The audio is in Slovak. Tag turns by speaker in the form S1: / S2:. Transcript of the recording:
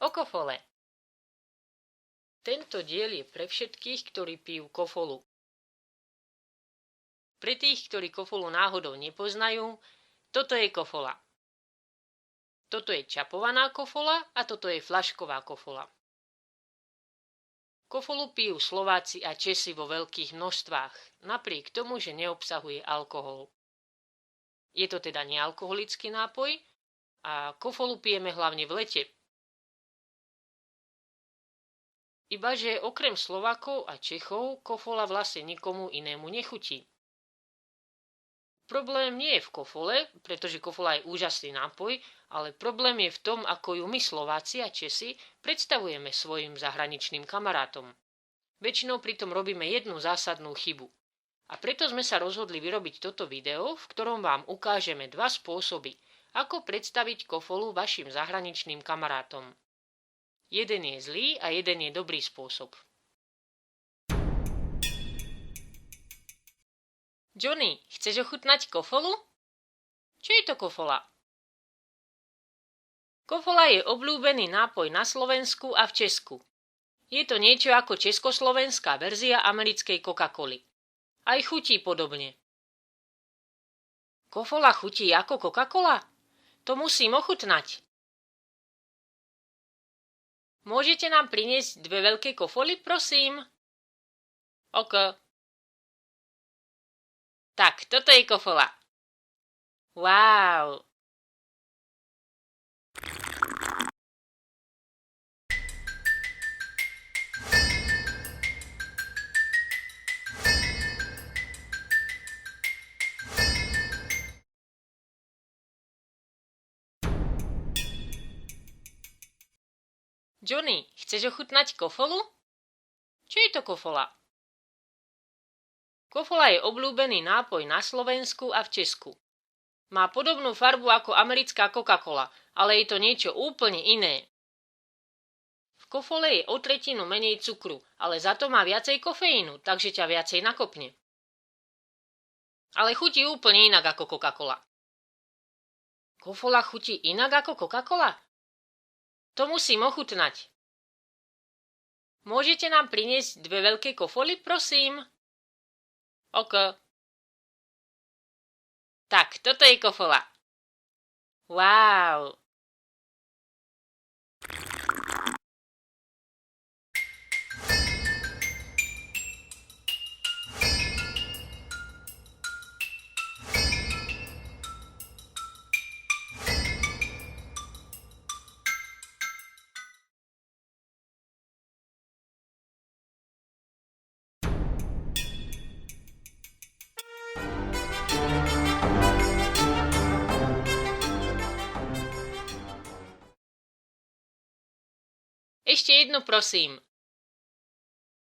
S1: O kofole. Tento diel je pre všetkých, ktorí pijú kofolu. Pre tých, ktorí kofolu náhodou nepoznajú, toto je kofola. Toto je čapovaná kofola a toto je fľašková kofola. Kofolu pijú Slováci a Česi vo veľkých množstvách, napriek tomu, že neobsahuje alkohol. Je to teda nealkoholický nápoj a kofolu pijeme hlavne v lete. Ibaže okrem Slovákov a Čechov kofola vlastne nikomu inému nechutí. Problém nie je v kofole, pretože kofola je úžasný nápoj, ale problém je v tom, ako ju my Slováci a Česi predstavujeme svojim zahraničným kamarátom. Väčšinou pritom robíme jednu zásadnú chybu. A preto sme sa rozhodli vyrobiť toto video, v ktorom vám ukážeme dva spôsoby, ako predstaviť kofolu vašim zahraničným kamarátom. Jeden je zlý a jeden je dobrý spôsob. Johnny, chceš ochutnať kofolu? Čo je to kofola? Kofola je obľúbený nápoj na Slovensku a v Česku. Je to niečo ako československá verzia americkej Coca-Coly. Aj chutí podobne. Kofola chutí ako Coca-Cola? To musím ochutnať. Môžete nám priniesť dve veľké kofoly, prosím? OK. Tak, toto je kofola. Wow. Johnny, chceš ochutnať kofolu? Čo je to kofola? Kofola je obľúbený nápoj na Slovensku a v Česku. Má podobnú farbu ako americká Coca-Cola, ale je to niečo úplne iné. V kofole je o tretinu menej cukru, ale za to má viacej kofeínu, takže ťa viacej nakopne. Ale chutí úplne inak ako Coca-Cola. Kofola chutí inak ako Coca-Cola? To musím ochutnať. Môžete nám priniesť dve veľké kofoly, prosím? OK. Tak, toto je kofola. Wow. Ešte jednu prosím.